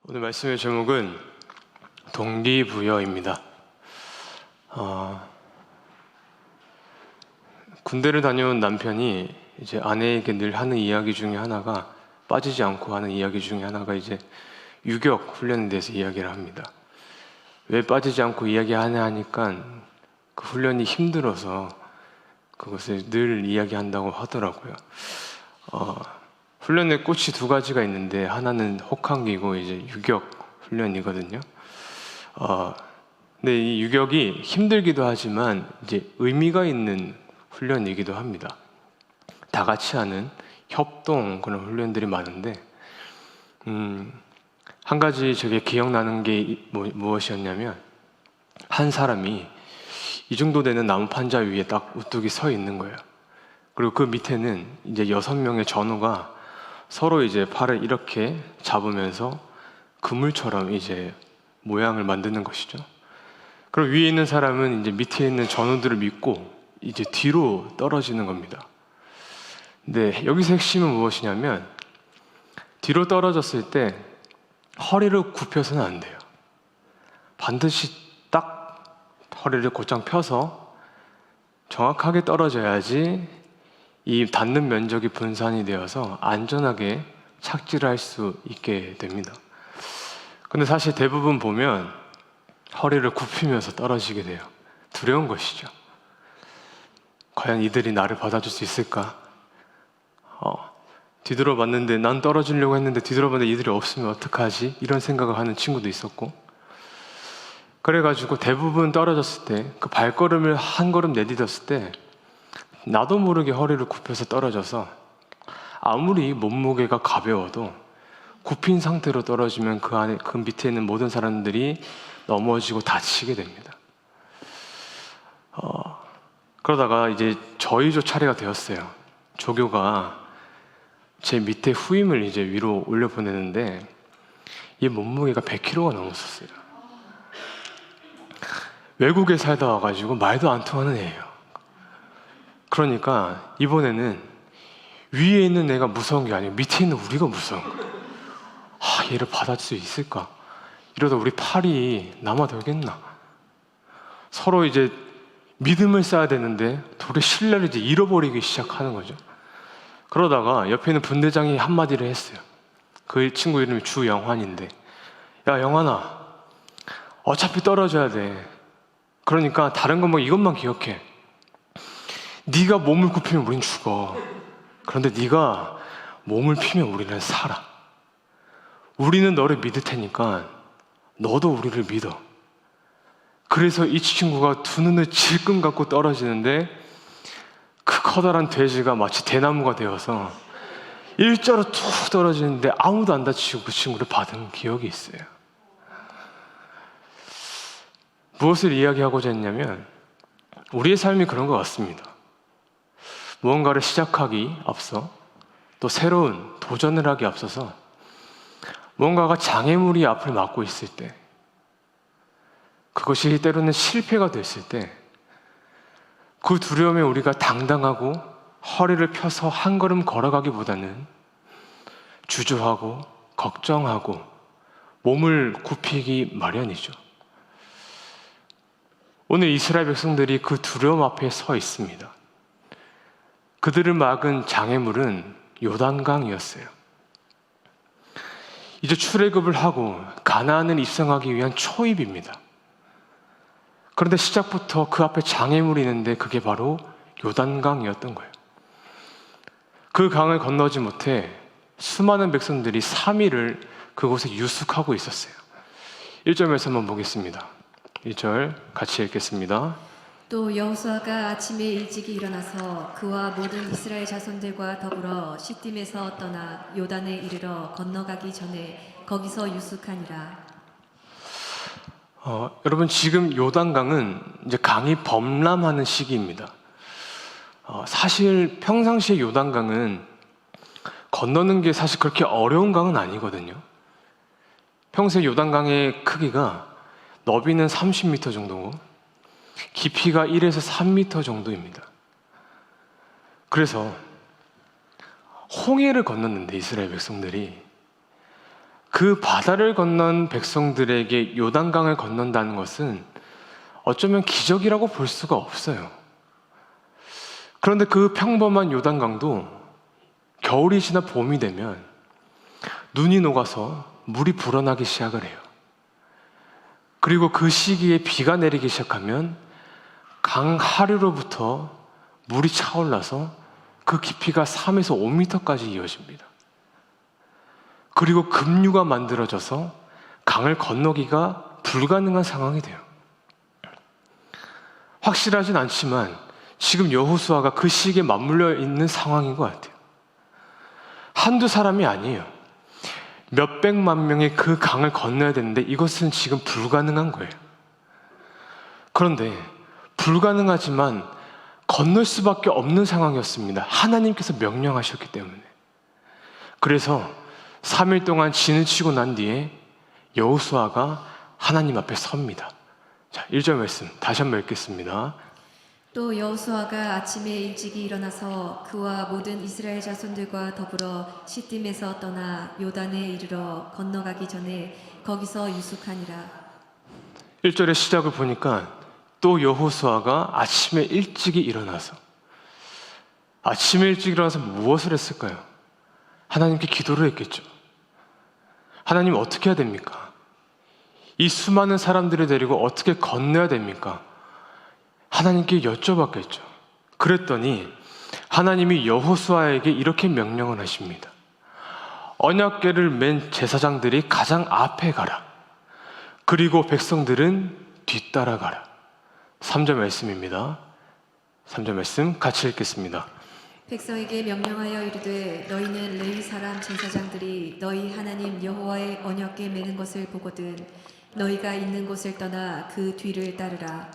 오늘 말씀의 제목은 동기부여입니다. 군대를 다녀온 남편이 이제 아내에게 늘 하는 이야기 중에 하나가, 빠지지 않고 하는 이야기 중에 하나가 이제 유격 훈련에 대해서 이야기를 합니다. 왜 빠지지 않고 이야기하냐 하니까 그 훈련이 힘들어서 그것을 늘 이야기한다고 하더라고요. 훈련의 꽃이 두 가지가 있는데 하나는 혹한기고 이제 유격 훈련이거든요. 근데 이 유격이 힘들기도 하지만 이제 의미가 있는 훈련이기도 합니다. 다 같이 하는 협동 그런 훈련들이 많은데 한 가지 저게 기억나는 게 무엇이었냐면, 한 사람이 이 정도 되는 나무 판자 위에 딱 우뚝이 서 있는 거예요. 그리고 그 밑에는 이제 6명의 전우가 서로 이제 팔을 이렇게 잡으면서 그물처럼 이제 모양을 만드는 것이죠. 그럼 위에 있는 사람은 이제 밑에 있는 전우들을 믿고 이제 뒤로 떨어지는 겁니다. 근데 여기서 핵심은 무엇이냐면, 뒤로 떨어졌을 때 허리를 굽혀서는 안 돼요. 반드시 딱 허리를 곧장 펴서 정확하게 떨어져야지 이 닿는 면적이 분산이 되어서 안전하게 착지를 할 수 있게 됩니다. 근데 사실 대부분 보면 허리를 굽히면서 떨어지게 돼요. 두려운 것이죠. 과연 이들이 나를 받아줄 수 있을까? 뒤돌아봤는데, 난 떨어지려고 했는데 뒤돌아봤는데 이들이 없으면 어떡하지? 이런 생각을 하는 친구도 있었고, 그래가지고 대부분 떨어졌을 때, 그 발걸음을 한 걸음 내딛었을 때 나도 모르게 허리를 굽혀서 떨어져서 아무리 몸무게가 가벼워도 굽힌 상태로 떨어지면 그 밑에 있는 모든 사람들이 넘어지고 다치게 됩니다. 그러다가 이제 저희조 차례가 되었어요. 조교가 제 밑에 후임을 이제 위로 올려 보내는데 이 몸무게가 100kg가 넘었었어요. 외국에 살다 와가지고 말도 안 통하는 애예요. 그러니까 이번에는 위에 있는 애가 무서운 게 아니고 밑에 있는 우리가 무서운 거예요. 얘를 받아줄 수 있을까? 이러다 우리 팔이 남아돌겠나? 서로 이제 믿음을 쌓아야 되는데 둘의 신뢰를 이제 잃어버리기 시작하는 거죠. 그러다가 옆에 있는 분대장이 한마디를 했어요. 그 친구 이름이 주영환인데, 야 영환아, 어차피 떨어져야 돼. 그러니까 다른 건 뭐 이것만 기억해. 네가 몸을 굽히면 우린 죽어. 그런데 네가 몸을 피면 우리는 살아. 우리는 너를 믿을 테니까 너도 우리를 믿어. 그래서 이 친구가 두 눈을 질끈 감고 떨어지는데 그 커다란 돼지가 마치 대나무가 되어서 일자로 툭 떨어지는데 아무도 안 다치고 그 친구를 받은 기억이 있어요. 무엇을 이야기하고자 했냐면, 우리의 삶이 그런 것 같습니다. 무언가를 시작하기 앞서, 또 새로운 도전을 하기 앞서서 무언가가 장애물이 앞을 막고 있을 때, 그것이 때로는 실패가 됐을 때, 그 두려움에 우리가 당당하고 허리를 펴서 한 걸음 걸어가기보다는 주저하고 걱정하고 몸을 굽히기 마련이죠. 오늘 이스라엘 백성들이 그 두려움 앞에 서 있습니다. 그들을 막은 장애물은 요단강이었어요. 이제 출애굽을 하고 가나안을 입성하기 위한 초입입니다. 그런데 시작부터 그 앞에 장애물이 있는데 그게 바로 요단강이었던 거예요. 그 강을 건너지 못해 수많은 백성들이 3일을 그곳에 유숙하고 있었어요. 1절 말씀 한번 보겠습니다. 1절 같이 읽겠습니다. 또 여호수아가 아침에 일찍이 일어나서 그와 모든 이스라엘 자손들과 더불어 시딤에서 떠나 요단에 이르러 건너가기 전에 거기서 유숙하니라. 여러분, 지금 요단강은 이제 강이 범람하는 시기입니다. 사실 평상시에 요단강은 건너는 게 사실 그렇게 어려운 강은 아니거든요. 평소에 요단강의 크기가 너비는 30m 정도고 깊이가 1에서 3m 정도입니다. 그래서 홍해를 건넜는데 이스라엘 백성들이 그 바다를 건넌 백성들에게 요단강을 건넌다는 것은 어쩌면 기적이라고 볼 수가 없어요. 그런데 그 평범한 요단강도 겨울이 지나 봄이 되면 눈이 녹아서 물이 불어나기 시작을 해요. 그리고 그 시기에 비가 내리기 시작하면 강 하류로부터 물이 차올라서 그 깊이가 3에서 5m까지 이어집니다. 그리고 급류가 만들어져서 강을 건너기가 불가능한 상황이 돼요. 확실하진 않지만 지금 여호수아가 그 시기에 맞물려 있는 상황인 것 같아요. 한두 사람이 아니에요. 몇백만 명이 그 강을 건너야 되는데 이것은 지금 불가능한 거예요. 그런데 불가능하지만 건널 수밖에 없는 상황이었습니다. 하나님께서 명령하셨기 때문에. 그래서 3일 동안 진을 치고 난 뒤에 여호수아가 하나님 앞에 섭니다. 자, 1절 말씀 다시 한번 읽겠습니다. 또 여호수아가 아침에 일찍이 일어나서 그와 모든 이스라엘 자손들과 더불어 시딤에서 떠나 요단에 이르러 건너가기 전에 거기서 유숙하니라. 1절의 시작을 보니까 또 여호수아가 아침에 일찍이 일어나서 무엇을 했을까요? 하나님께 기도를 했겠죠. 하나님 어떻게 해야 됩니까? 이 수많은 사람들을 데리고 어떻게 건너야 됩니까? 하나님께 여쭤봤겠죠. 그랬더니 하나님이 여호수아에게 이렇게 명령을 하십니다. 언약궤를 맨 제사장들이 가장 앞에 가라. 그리고 백성들은 뒤따라가라. 3절 말씀입니다. 3절 말씀 같이 읽겠습니다. 백성에게 명령하여 이르되 너희는 레위 사람 제사장들이 너희 하나님 여호와의 언약궤 매는 것을 보거든 너희가 있는 곳을 떠나 그 뒤를 따르라.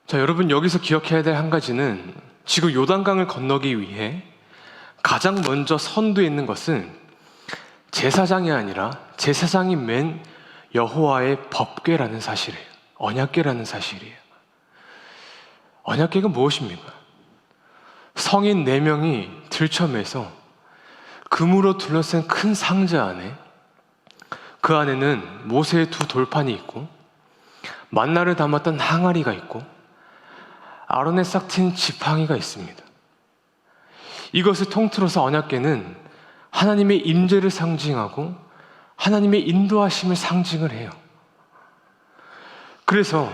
자, 여러분 여기서 기억해야 될 한 가지는 지금 요단강을 건너기 위해 가장 먼저 선두에 있는 것은 제사장이 아니라 제사장이 맨 여호와의 법궤라는 사실이에요. 언약궤라는 사실이에요. 언약궤가 무엇입니까? 성인 4명이 들쳐매서 금으로 둘러싼 큰 상자 안에 그 안에는 모세의 2 돌판이 있고 만나를 담았던 항아리가 있고 아론의 싹 튼 지팡이가 있습니다. 이것을 통틀어서 언약궤는 하나님의 임재를 상징하고 하나님의 인도하심을 상징을 해요. 그래서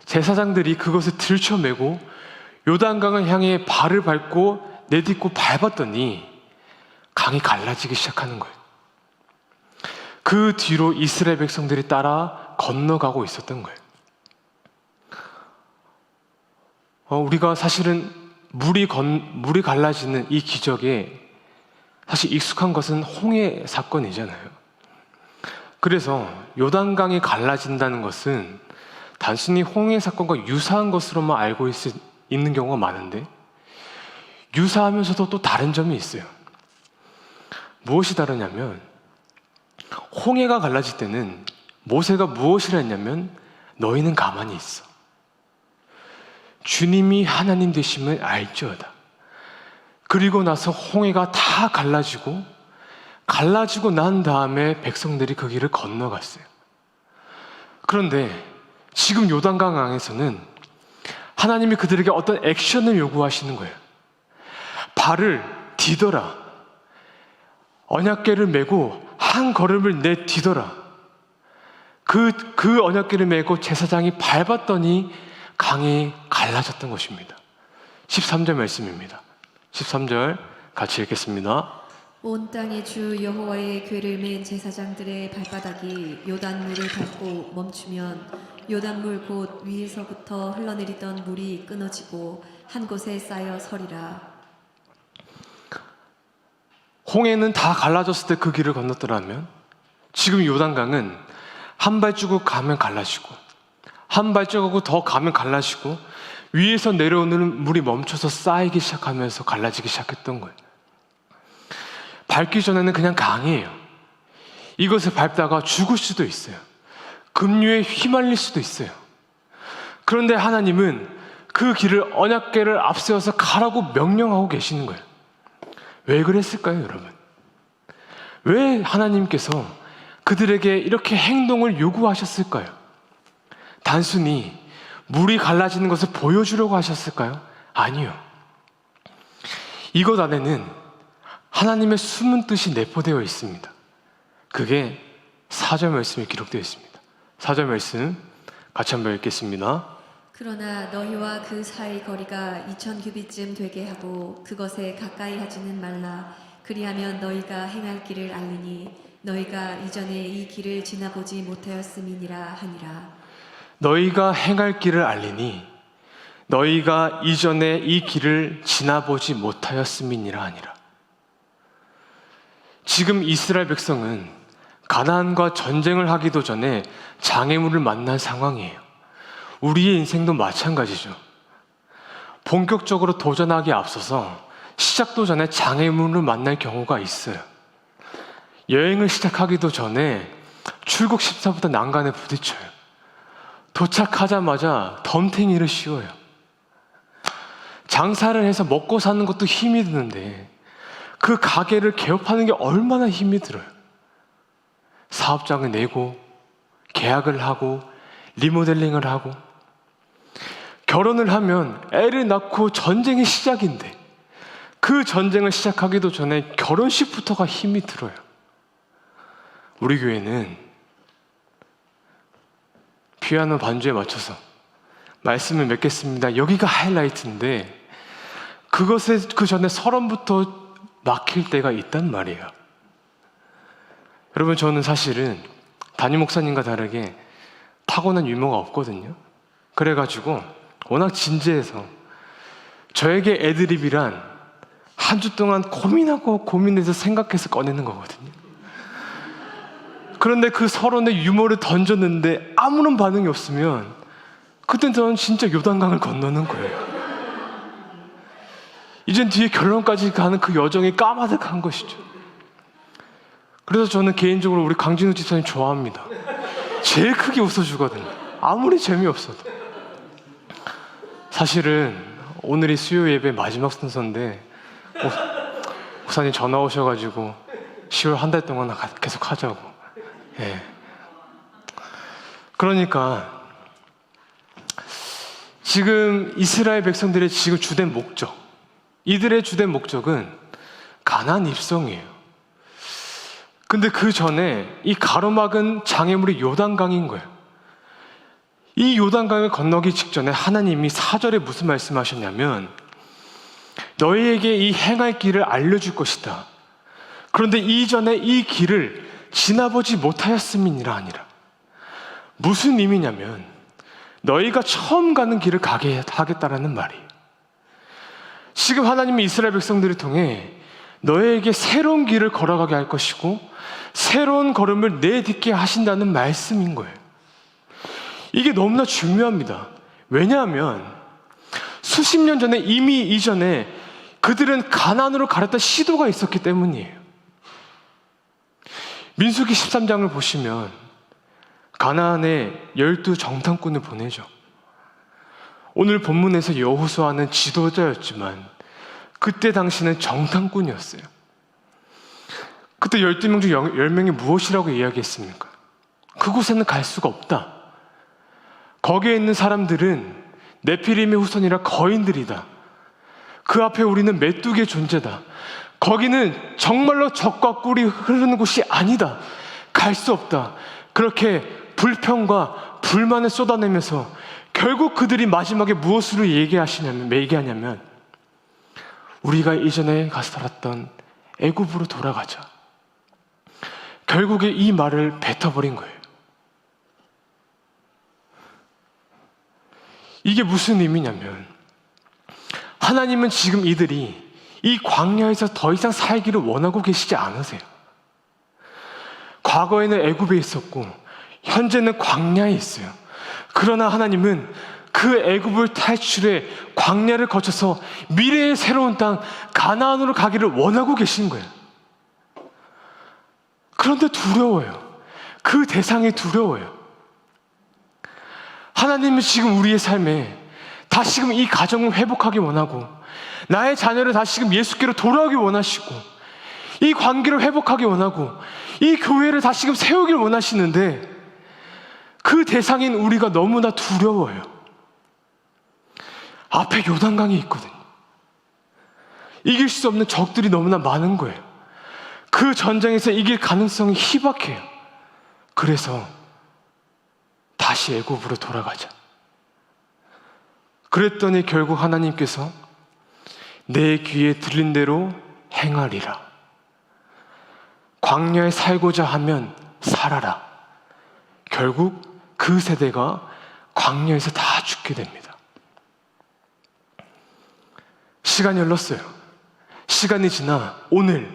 제사장들이 그것을 들쳐매고 요단강을 향해 발을 밟고 내딛고 밟았더니 강이 갈라지기 시작하는 거예요. 그 뒤로 이스라엘 백성들이 따라 건너가고 있었던 거예요. 우리가 사실은 물이 갈라지는 이 기적에 사실 익숙한 것은 홍해 사건이잖아요. 그래서 요단강이 갈라진다는 것은 단순히 홍해 사건과 유사한 것으로만 알고 있는 경우가 많은데 유사하면서도 또 다른 점이 있어요. 무엇이 다르냐면 홍해가 갈라질 때는 모세가 무엇을 했냐면 너희는 가만히 있어. 주님이 하나님 되심을 알지어다. 그리고 나서 홍해가 다 갈라지고 난 다음에 백성들이 그 길을 건너갔어요. 그런데 지금 요단강에서는 하나님이 그들에게 어떤 액션을 요구하시는 거예요. 발을 디뎌라. 언약궤를 메고 한 걸음을 내디뎌라. 그 언약궤를 메고 제사장이 밟았더니 강이 갈라졌던 것입니다. 13절 말씀입니다. 13절 같이 읽겠습니다. 온 땅의 주 여호와의 궤를 맨 제사장들의 발바닥이 요단물을 밟고 멈추면 요단물 곧 위에서부터 흘러내리던 물이 끊어지고 한 곳에 쌓여 서리라. 홍해는 다 갈라졌을 때 그 길을 건넜더라면 지금 요단강은 한 발자국 가면 갈라지고 한 발자국 더 가면 갈라지고 위에서 내려오는 물이 멈춰서 쌓이기 시작하면서 갈라지기 시작했던 거예요. 밟기 전에는 그냥 강이에요. 이것을 밟다가 죽을 수도 있어요. 급류에 휘말릴 수도 있어요. 그런데 하나님은 그 길을 언약궤를 앞세워서 가라고 명령하고 계시는 거예요. 왜 그랬을까요, 여러분? 왜 하나님께서 그들에게 이렇게 행동을 요구하셨을까요? 단순히 물이 갈라지는 것을 보여주려고 하셨을까요? 아니요. 이것 안에는 하나님의 숨은 뜻이 내포되어 있습니다. 그게 4절 말씀에 기록되어 있습니다. 4절 말씀 같이 한번 읽겠습니다. 그러나 너희와 그 사이 거리가 2000규빗쯤 되게 하고 그것에 가까이 하지는 말라. 그리하면 너희가 행할 길을 알리니 너희가 이전에 이 길을 지나보지 못하였음이니라 하니라. 너희가 행할 길을 알리니 너희가 이전에 이 길을 지나보지 못하였음이니라 하니라. 지금 이스라엘 백성은 가나안과 전쟁을 하기도 전에 장애물을 만난 상황이에요. 우리의 인생도 마찬가지죠. 본격적으로 도전하기에 앞서서 시작도 전에 장애물을 만날 경우가 있어요. 여행을 시작하기도 전에 출국 심사부터 난간에 부딪혀요. 도착하자마자 덤탱이를 씌워요. 장사를 해서 먹고 사는 것도 힘이 드는데 그 가게를 개업하는 게 얼마나 힘이 들어요. 사업장을 내고 계약을 하고 리모델링을 하고 결혼을 하면 애를 낳고 전쟁이 시작인데 그 전쟁을 시작하기도 전에 결혼식부터가 힘이 들어요. 우리 교회는 피아노 반주에 맞춰서 말씀을 맺겠습니다. 여기가 하이라이트인데 그것에 그 전에 서론부터 막힐 때가 있단 말이에요. 여러분, 저는 사실은 담임 목사님과 다르게 타고난 유머가 없거든요. 그래가지고 워낙 진지해서 저에게 애드립이란 한 주 동안 고민하고 고민해서 생각해서 꺼내는 거거든요. 그런데 그 서론에 유머를 던졌는데 아무런 반응이 없으면 그땐 저는 진짜 요단강을 건너는 거예요. 이젠 뒤에 결론까지 가는 그 여정이 까마득한 것이죠. 그래서 저는 개인적으로 우리 강진우 집사님 좋아합니다. 제일 크게 웃어주거든요. 아무리 재미없어도. 사실은 오늘이 수요 예배 마지막 순서인데 목사님 전화 오셔가지고 10월 한 달 동안 계속 하자고. 예. 그러니까 지금 이스라엘 백성들의 지금 주된 목적, 이들의 주된 목적은 가나안 입성이에요. 근데 그 전에 이 가로막은 장애물이 요단강인 거예요. 이 요단강을 건너기 직전에 하나님이 4절에 무슨 말씀하셨냐면 너희에게 이 행할 길을 알려줄 것이다. 그런데 이전에 이 길을 지나보지 못하였음이니라 하니라. 무슨 의미냐면 너희가 처음 가는 길을 가게 하겠다라는 말이에요. 지금 하나님이 이스라엘 백성들을 통해 너희에게 새로운 길을 걸어가게 할 것이고 새로운 걸음을 내딛게 하신다는 말씀인 거예요. 이게 너무나 중요합니다. 왜냐하면 수십 년 전에 이미 이전에 그들은 가나안으로 가렸던 시도가 있었기 때문이에요. 민수기 13장을 보시면 가나안에 12 정탐꾼을 보내죠. 오늘 본문에서 여호수아는 지도자였지만 그때 당시는 정탐꾼이었어요. 그때 12명 중 10명이 무엇이라고 이야기했습니까? 그곳에는 갈 수가 없다. 거기에 있는 사람들은 네피림의 후손이라 거인들이다. 그 앞에 우리는 메뚜기의 존재다. 거기는 정말로 적과 꿀이 흐르는 곳이 아니다. 갈 수 없다. 그렇게 불평과 불만을 쏟아내면서 결국 그들이 마지막에 무엇으로 얘기하냐면 우리가 이전에 가서 살았던 애굽으로 돌아가자. 결국에 이 말을 뱉어버린 거예요. 이게 무슨 의미냐면 하나님은 지금 이들이 이 광야에서 더 이상 살기를 원하고 계시지 않으세요. 과거에는 애굽에 있었고 현재는 광야에 있어요. 그러나 하나님은 그 애굽을 탈출해 광야를 거쳐서 미래의 새로운 땅 가나안으로 가기를 원하고 계신 거예요. 그런데 두려워요. 그 대상이 두려워요. 하나님은 지금 우리의 삶에 다시금 이 가정을 회복하기 원하고 나의 자녀를 다시금 예수께로 돌아오기 원하시고 이 관계를 회복하기 원하고 이 교회를 다시금 세우길 원하시는데 그 대상인 우리가 너무나 두려워요. 앞에 요단강이 있거든요. 이길 수 없는 적들이 너무나 많은 거예요. 그 전쟁에서 이길 가능성이 희박해요. 그래서 다시 애굽으로 돌아가자. 그랬더니 결국 하나님께서 내 귀에 들린 대로 행하리라. 광야에 살고자 하면 살아라. 결국 그 세대가 광야에서 다 죽게 됩니다. 시간이 흘렀어요. 시간이 지나 오늘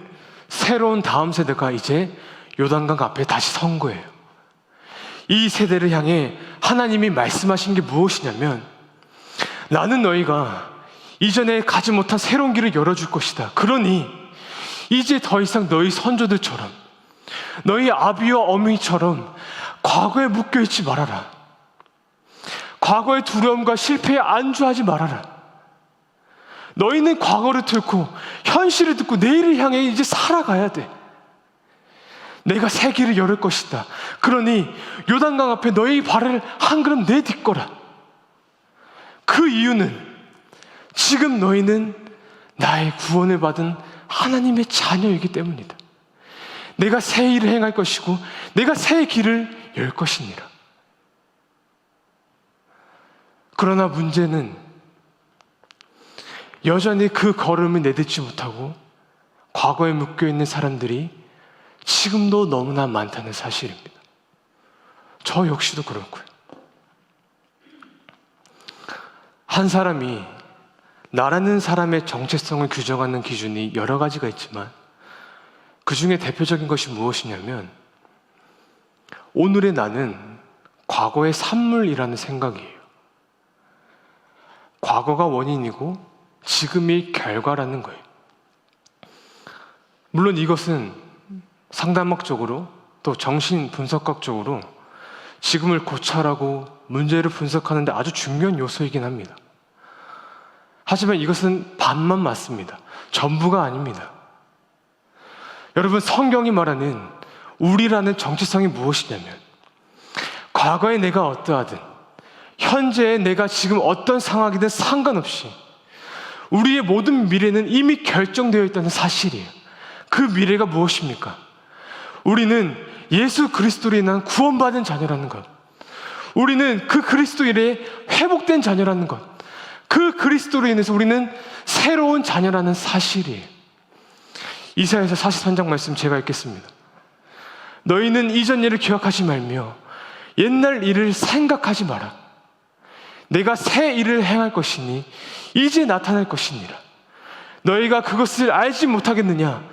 새로운 다음 세대가 이제 요단강 앞에 다시 선 거예요. 이 세대를 향해 하나님이 말씀하신 게 무엇이냐면, 나는 너희가 이전에 가지 못한 새로운 길을 열어줄 것이다. 그러니 이제 더 이상 너희 선조들처럼, 너희 아비와 어머니처럼 과거에 묶여있지 말아라. 과거의 두려움과 실패에 안주하지 말아라. 너희는 과거를 듣고 현실을 듣고 내일을 향해 이제 살아가야 돼. 내가 새 길을 열을 것이다. 그러니 요단강 앞에 너희 발을 한 걸음 내딛거라. 그 이유는 지금 너희는 나의 구원을 받은 하나님의 자녀이기 때문이다. 내가 새 일을 행할 것이고 내가 새 길을 열 것이니라. 그러나 문제는 여전히 그 걸음을 내딛지 못하고 과거에 묶여있는 사람들이 지금도 너무나 많다는 사실입니다. 저 역시도 그렇고요. 한 사람이 나라는 사람의 정체성을 규정하는 기준이 여러 가지가 있지만 그 중에 대표적인 것이 무엇이냐면, 오늘의 나는 과거의 산물이라는 생각이에요. 과거가 원인이고 지금이 결과라는 거예요. 물론 이것은 상담학적으로 또 정신분석학적으로 지금을 고찰하고 문제를 분석하는 데 아주 중요한 요소이긴 합니다. 하지만 이것은 반만 맞습니다. 전부가 아닙니다. 여러분, 성경이 말하는 우리라는 정체성이 무엇이냐면, 과거에 내가 어떠하든 현재에 내가 지금 어떤 상황이든 상관없이 우리의 모든 미래는 이미 결정되어 있다는 사실이에요. 그 미래가 무엇입니까? 우리는 예수 그리스도로 인한 구원받은 자녀라는 것, 우리는 그 그리스도 이래 회복된 자녀라는 것, 그 그리스도로 인해서 우리는 새로운 자녀라는 사실이에요. 이사야서 43장 말씀 제가 읽겠습니다. 너희는 이전 일을 기억하지 말며 옛날 일을 생각하지 마라. 내가 새 일을 행할 것이니 이제 나타날 것이니라. 너희가 그것을 알지 못하겠느냐?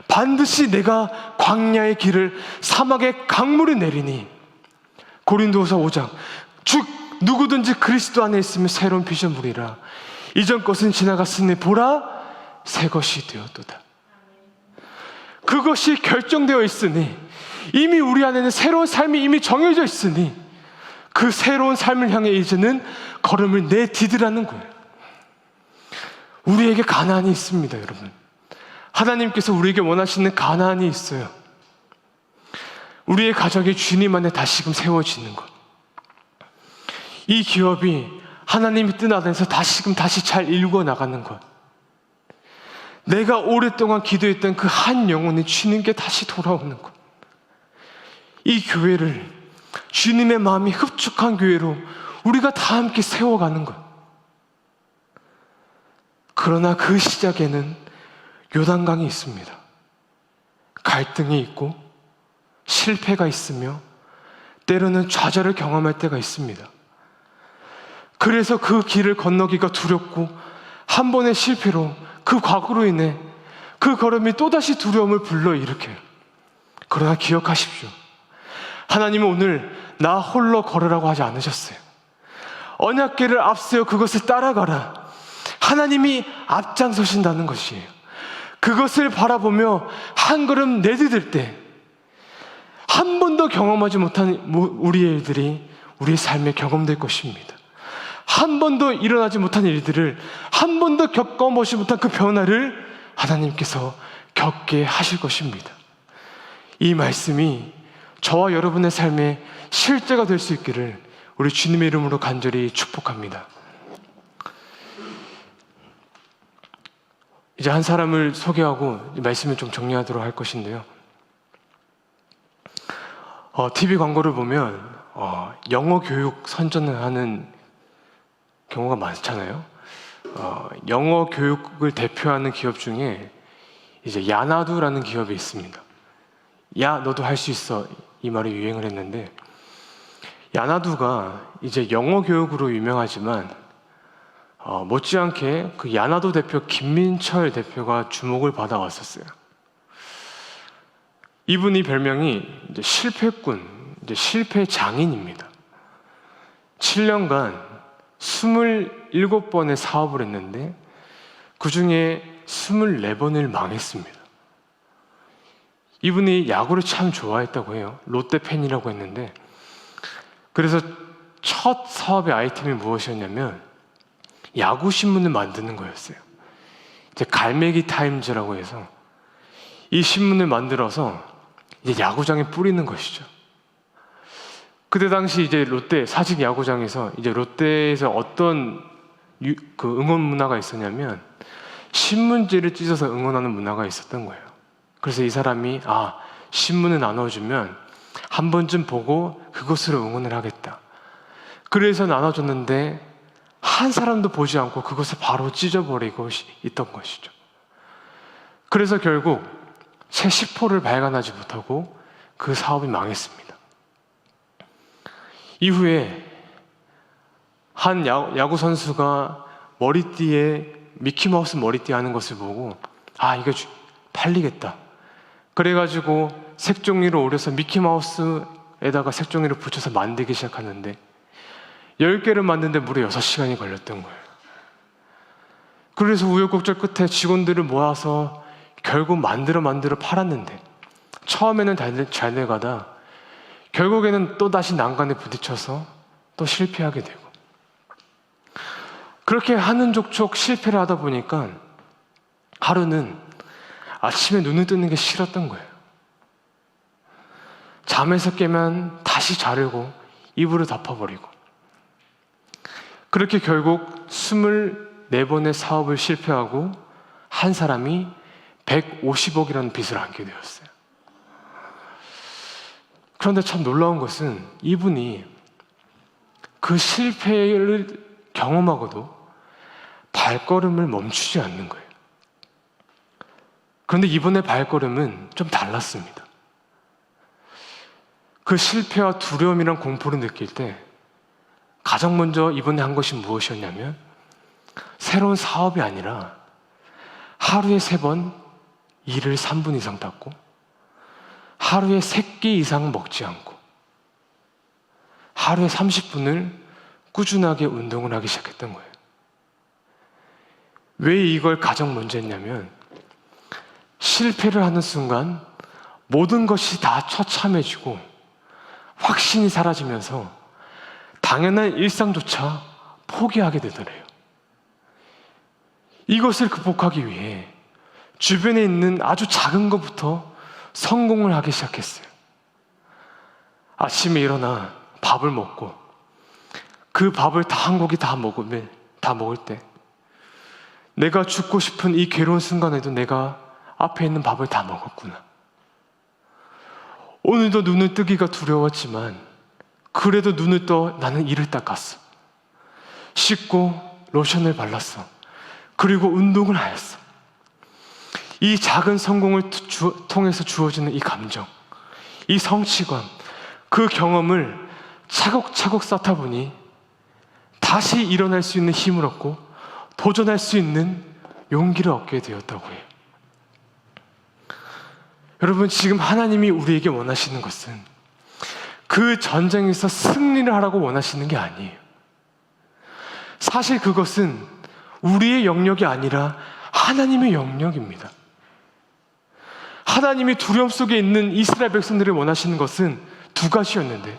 반드시 내가 광야의 길을 사막의 강물을 내리니. 고린도후서 5장. 즉 누구든지 그리스도 안에 있으면 새로운 피조물이라. 이전 것은 지나갔으니 보라 새 것이 되었도다. 그것이 결정되어 있으니, 이미 우리 안에는 새로운 삶이 이미 정해져 있으니 그 새로운 삶을 향해 이제는 걸음을 내디디라는 거예요. 우리에게 가나안이 있습니다, 여러분. 하나님께서 우리에게 원하시는 가나안이 있어요. 우리의 가정이 주님 안에 다시금 세워지는 것. 이 기업이 하나님의 뜻 안에서 다시 잘 일궈 나가는 것. 내가 오랫동안 기도했던 그 한 영혼이 주님께 다시 돌아오는 것. 이 교회를 주님의 마음이 흡족한 교회로 우리가 다 함께 세워가는 것. 그러나 그 시작에는 요단강이 있습니다. 갈등이 있고 실패가 있으며 때로는 좌절을 경험할 때가 있습니다. 그래서 그 길을 건너기가 두렵고 한 번의 실패로 그 과거로 인해 그 걸음이 또다시 두려움을 불러일으켜요. 그러나 기억하십시오. 하나님은 오늘 나 홀로 걸으라고 하지 않으셨어요. 언약궤를 앞세워 그것을 따라가라. 하나님이 앞장서신다는 것이에요. 그것을 바라보며 한 걸음 내디딜 때 한 번도 경험하지 못한 우리의 일들이 우리의 삶에 경험될 것입니다. 한 번도 일어나지 못한 일들을, 한 번도 겪어보지 못한 그 변화를 하나님께서 겪게 하실 것입니다. 이 말씀이 저와 여러분의 삶에 실제가 될 수 있기를 우리 주님의 이름으로 간절히 축복합니다. 이제 한 사람을 소개하고 말씀을 좀 정리하도록 할 것인데요. TV 광고를 보면 영어 교육 선전을 하는 경우가 많잖아요. 영어 교육을 대표하는 기업 중에 이제 야나두라는 기업이 있습니다. 야, 너도 할 수 있어. 이 말이 유행을 했는데, 야나두가 이제 영어 교육으로 유명하지만 못지않게 그 야나두 대표 김민철 대표가 주목을 받아왔었어요. 이분이 별명이 이제 실패꾼, 이제 실패 장인입니다. 7년간 27번의 사업을 했는데 그 중에 24번을 망했습니다. 이분이 야구를 참 좋아했다고 해요. 롯데 팬이라고 했는데, 그래서 첫 사업의 아이템이 무엇이었냐면 야구 신문을 만드는 거였어요. 이제 갈매기 타임즈라고 해서 이 신문을 만들어서 이제 야구장에 뿌리는 것이죠. 그때 당시 이제 롯데 사직 야구장에서 이제 롯데에서 어떤 그 응원 문화가 있었냐면 신문지를 찢어서 응원하는 문화가 있었던 거예요. 그래서 이 사람이 신문을 나눠주면 한 번쯤 보고 그것으로 응원을 하겠다. 그래서 나눠줬는데 한 사람도 보지 않고 그것을 바로 찢어버리고 있던 것이죠. 그래서 결국 새 10호를 발간하지 못하고 그 사업이 망했습니다. 이후에 한 야구 선수가 머리띠에 미키마우스 머리띠 하는 것을 보고 이거 팔리겠다. 그래가지고 색종이를 오려서 미키마우스에다가 색종이를 붙여서 만들기 시작하는데 10개를 만드는데 무려 6시간이 걸렸던 거예요. 그래서 우여곡절 끝에 직원들을 모아서 결국 만들어 팔았는데 처음에는 잘 돼가다 결국에는 또다시 난간에 부딪혀서 또 실패하게 되고, 그렇게 하는 족족 실패를 하다 보니까 하루는 아침에 눈을 뜨는 게 싫었던 거예요. 잠에서 깨면 다시 자려고 이불을 덮어버리고, 그렇게 결국 24번의 사업을 실패하고 한 사람이 150억이라는 빚을 안게 되었어요. 그런데 참 놀라운 것은 이분이 그 실패를 경험하고도 발걸음을 멈추지 않는 거예요. 그런데 이번의 발걸음은 좀 달랐습니다. 그 실패와 두려움이란 공포를 느낄 때 가장 먼저 이번에 한 것이 무엇이었냐면 새로운 사업이 아니라 하루에 3번 일을 3분 이상 닦고 하루에 3끼 이상 먹지 않고 하루에 30분을 꾸준하게 운동을 하기 시작했던 거예요. 왜 이걸 가장 먼저 했냐면 실패를 하는 순간 모든 것이 다 처참해지고 확신이 사라지면서 당연한 일상조차 포기하게 되더래요. 이것을 극복하기 위해 주변에 있는 아주 작은 것부터 성공을 하기 시작했어요. 아침에 일어나 밥을 먹고 그 밥을 한 고기 다 먹을 때 내가 죽고 싶은 이 괴로운 순간에도 내가 앞에 있는 밥을 다 먹었구나. 오늘도 눈을 뜨기가 두려웠지만 그래도 눈을 떠 나는 이를 닦았어. 씻고 로션을 발랐어. 그리고 운동을 하였어. 이 작은 성공을 통해서 주어지는 이 감정, 이 성취감, 그 경험을 차곡차곡 쌓다 보니 다시 일어날 수 있는 힘을 얻고 도전할 수 있는 용기를 얻게 되었다고 해요. 여러분, 지금 하나님이 우리에게 원하시는 것은 그 전쟁에서 승리를 하라고 원하시는 게 아니에요. 사실 그것은 우리의 영역이 아니라 하나님의 영역입니다. 하나님이 두려움 속에 있는 이스라엘 백성들이 원하시는 것은 2가지였는데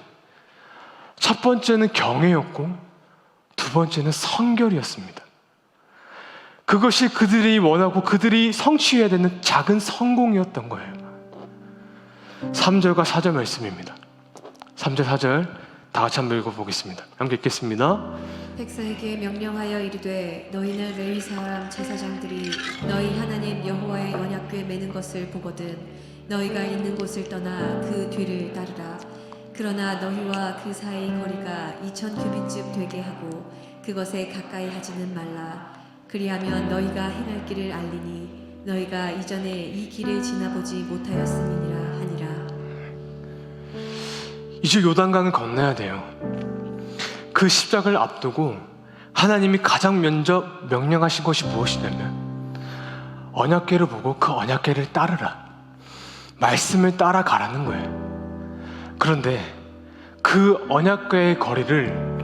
첫 번째는 경외였고 두 번째는 성결이었습니다. 그것이 그들이 원하고 그들이 성취해야 되는 작은 성공이었던 거예요. 3절과 4절 말씀입니다. 3절 4절 다 같이 한번 읽어보겠습니다. 함께 읽겠습니다. 백성에게 명령하여 이르되 너희는 레위 사람 제사장들이 너희 하나님 여호와의 언약궤 매는 것을 보거든 너희가 있는 곳을 떠나 그 뒤를 따르라. 그러나 너희와 그 사이 거리가 2000규빗쯤 되게 하고 그것에 가까이 하지는 말라. 그리하면 너희가 행할 길을 알리니 너희가 이전에 이 길을 지나보지 못하였음이니라 하니라. 이제 요단강을 건너야 돼요. 그 십자가를 앞두고 하나님이 가장 먼저 명령하신 것이 무엇이냐면 언약궤를 보고 그 언약궤를 따르라. 말씀을 따라가라는 거예요. 그런데 그 언약궤의 거리를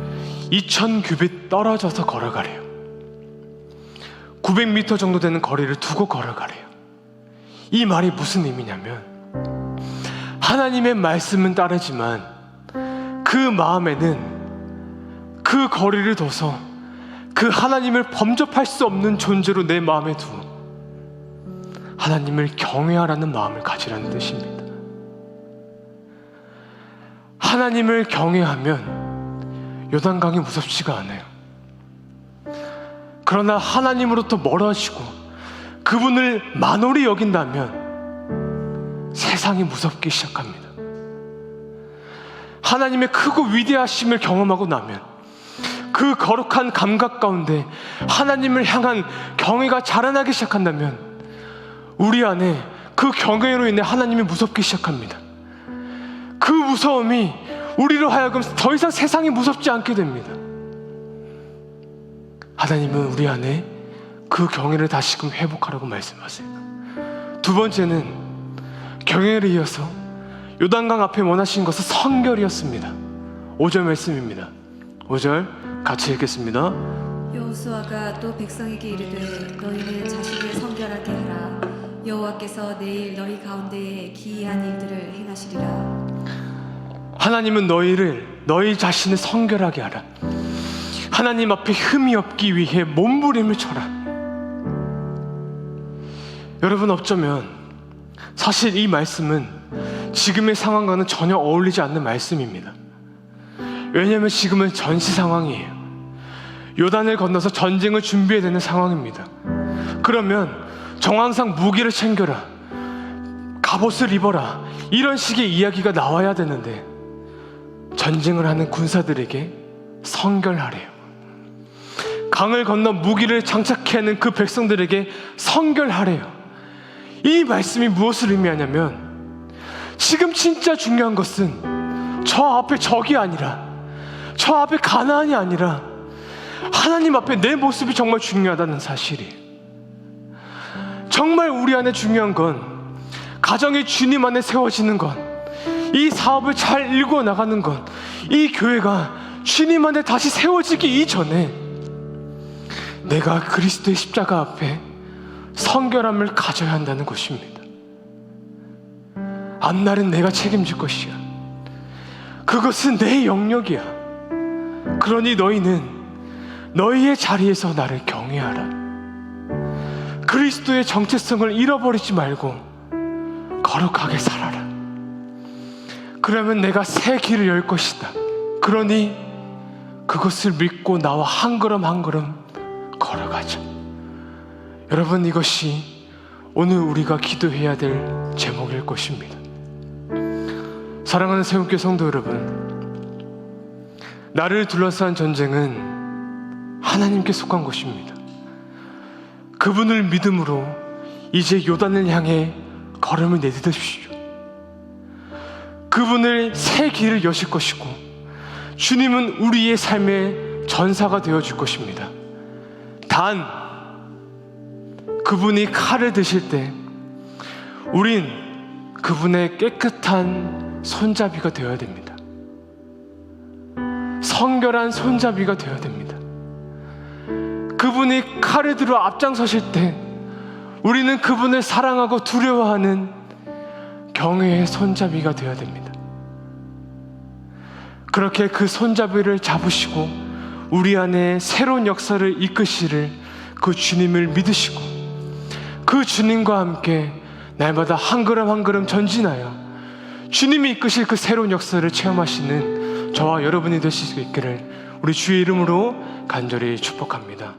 2000규빗 떨어져서 걸어가래요. 900m 정도 되는 거리를 두고 걸어가래요. 이 말이 무슨 의미냐면 하나님의 말씀은 따르지만 그 마음에는 그 거리를 둬서 그 하나님을 범접할 수 없는 존재로 내 마음에 두어 하나님을 경외하라는 마음을 가지라는 뜻입니다. 하나님을 경외하면 요단강이 무섭지가 않아요. 그러나 하나님으로부터 멀어지고 그분을 만홀히 여긴다면 세상이 무섭기 시작합니다. 하나님의 크고 위대하심을 경험하고 나면 그 거룩한 감각 가운데 하나님을 향한 경외가 자라나기 시작한다면 우리 안에 그 경외로 인해 하나님이 무섭기 시작합니다. 그 무서움이 우리로 하여금 더 이상 세상이 무섭지 않게 됩니다. 하나님은 우리 안에 그 경외를 다시금 회복하라고 말씀하세요. 두 번째는 경외를 이어서 요단강 앞에 원하신 것은 성결이었습니다. 5절 말씀입니다. 5절 같이 읽겠습니다. 여호수아가 또 백성에게 이르되 너희는 자신을 성결하게 하라. 여호와께서 내일 너희 가운데에 기이한 일들을 행하시리라. 하나님은 너희 자신을 성결하게 하라. 하나님 앞에 흠이 없기 위해 몸부림을 쳐라. 여러분, 어쩌면 사실 이 말씀은 지금의 상황과는 전혀 어울리지 않는 말씀입니다. 왜냐하면 지금은 전시 상황이에요. 요단을 건너서 전쟁을 준비해야 되는 상황입니다. 그러면 정황상 무기를 챙겨라, 갑옷을 입어라, 이런 식의 이야기가 나와야 되는데 전쟁을 하는 군사들에게 성결하래요. 강을 건너 무기를 장착해 하는 그 백성들에게 성결하래요. 이 말씀이 무엇을 의미하냐면 지금 진짜 중요한 것은 저 앞에 적이 아니라, 저 앞에 가나안이 아니라 하나님 앞에 내 모습이 정말 중요하다는 사실이에요. 정말 우리 안에 중요한 건 가정이 주님 안에 세워지는 것, 이 사업을 잘 일궈 나가는 것, 이 교회가 주님 안에 다시 세워지기 이전에 내가 그리스도의 십자가 앞에 성결함을 가져야 한다는 것입니다. 앞날은 내가 책임질 것이야. 그것은 내 영역이야. 그러니 너희는 너희의 자리에서 나를 경외하라. 그리스도의 정체성을 잃어버리지 말고 거룩하게 살아라. 그러면 내가 새 길을 열 것이다. 그러니 그것을 믿고 나와 한 걸음 한 걸음 걸어가자. 여러분, 이것이 오늘 우리가 기도해야 될 제목일 것입니다. 사랑하는 새움교회 성도 여러분, 나를 둘러싼 전쟁은 하나님께 속한 것입니다. 그분을 믿음으로 이제 요단을 향해 걸음을 내딛으십시오. 그분을 새 길을 여실 것이고 주님은 우리의 삶의 전사가 되어줄 것입니다. 단 그분이 칼을 드실 때 우린 그분의 깨끗한 손잡이가 되어야 됩니다. 성결한 손잡이가 되어야 됩니다. 그분이 칼을 들어 앞장서실 때 우리는 그분을 사랑하고 두려워하는 경외의 손잡이가 되어야 됩니다. 그렇게 그 손잡이를 잡으시고 우리 안에 새로운 역사를 이끄시를 그 주님을 믿으시고 그 주님과 함께 날마다 한 걸음 한 걸음 전진하여 주님이 이끄실 그 새로운 역사를 체험하시는 저와 여러분이 되실 수 있기를 우리 주의 이름으로 간절히 축복합니다.